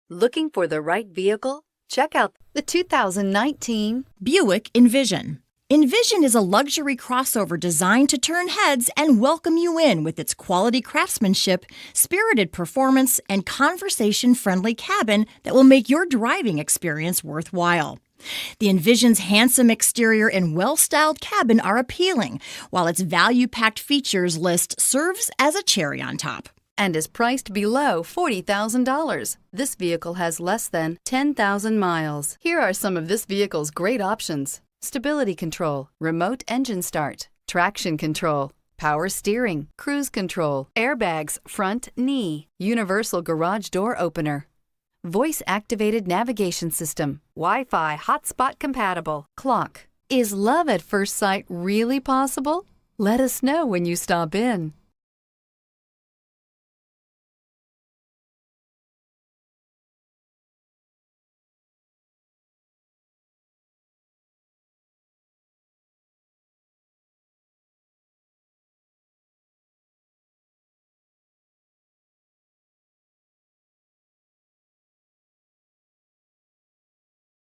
Looking for the right vehicle? Check out the 2019 Buick Envision. Envision is a luxury crossover designed to turn heads and welcome you in with its quality craftsmanship, spirited performance, and conversation-friendly cabin that will make your driving experience worthwhile. The Envision's handsome exterior and well-styled cabin are appealing, while its value-packed features list serves as a cherry on top. and is priced below $40,000. This vehicle has less than 10,000 miles. Here are some of this vehicle's great options: stability control, remote engine start, traction control, power steering, cruise control, airbags, front knee, universal garage door opener, voice-activated navigation system, Wi-Fi hotspot compatible, clock. Is love at first sight really possible? Let us know when you stop in.